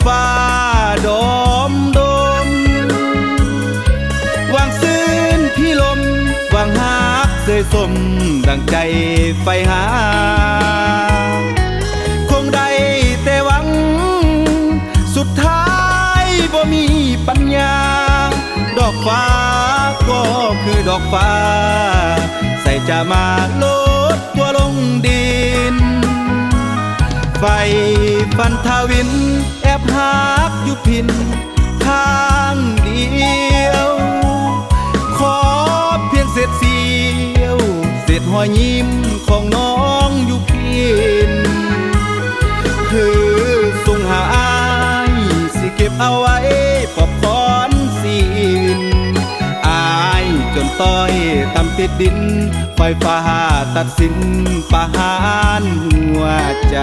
ฟ้าดมดมวางซื่นพี่ลมวางหักเสยสมดังใจไฟหาคงได้แต่หวังสุดท้ายบ่มีปัญญาดอกฟ้าก็คือดอกฟ้าใส่จะมาลดตัวลงดินไฟฟันทาวินแอบหักอยู่พินข้างเดียวขอเพียงเศษเสี้ยวเศษหอยยิ้มของน้องอยู่พินคือส่งหาอ้ายสิเก็บเอาไว้ปอบคอนสินอายจนต้อยตำติดดินไฟฟ้าตัดสินประหารหัวใจ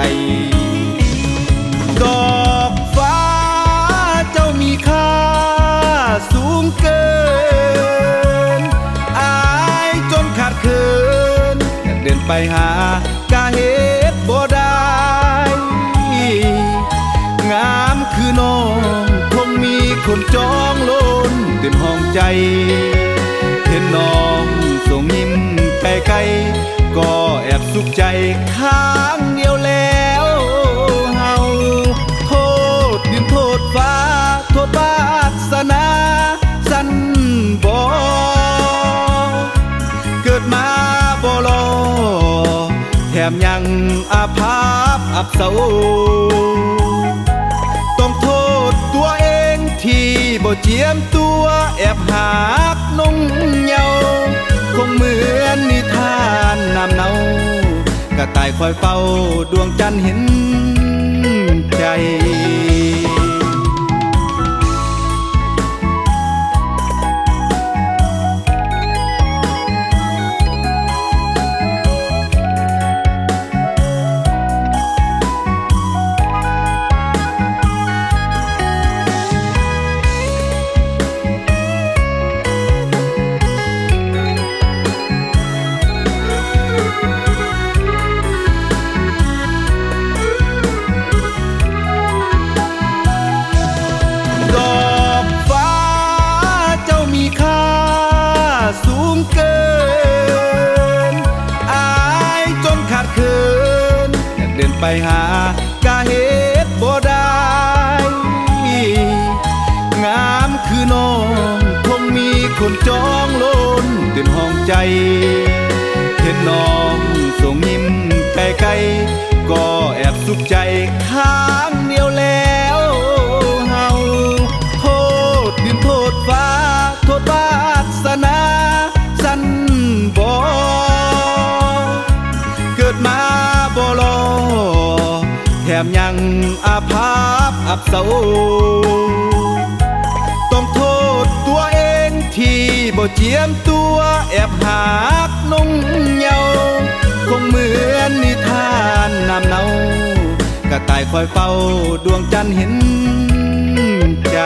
ดอกฟ้าเจ้ามีค่าสูงเกินอายจนขาดเขินอยากเดินไปหากะเหตุบ่ได้งามคือน้องคงมีคนจองล้นเต็มห้องใจเห็นน้องส่งยิ้มไกลๆก็แอบสุขใจข้างเดียวแล้วเฮาโทษดินโทษฟ้าโทษวาสนาสันบ่เกิดมาบ่รอแถมยังอาภัพอับเศร้าต้องโทษตัวเองที่บ่เจียมตัวแอบหักนงเยาคงเหมือนนิทานน้ำเนากระต่ายคอยเฝ้าดวงจันทร์เห็นใจสูงเกินอายจนขาดเขินอยากเดินไปหากะเหตุบ่ได้งามคือน้องคงมีคนจองล้นเต็มห้องใจเห็นน้องส่งยิ้มไกลๆก็แอบสุขใจข้างเดียวแล้วเฮาโทษดินโทษฟ้าโทษวาสนาสันบ่เกิดมาบ่รอแถมยังอาภัพอับเศร้าต้องโทษตัวเองที่บ่เจียมตัวแอบหักนงเยาคงเหมือนนิทานน้ำเนากระต่ายคอยเฝ้าดวงจันทร์เห็นใจ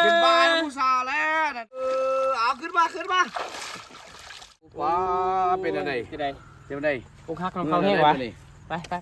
เป็นบ้าผู้สาวแล้วเอาขึ้นมาว้าเป็นอะไรเป็นอะไร กูคักของเขาแห้งวะไป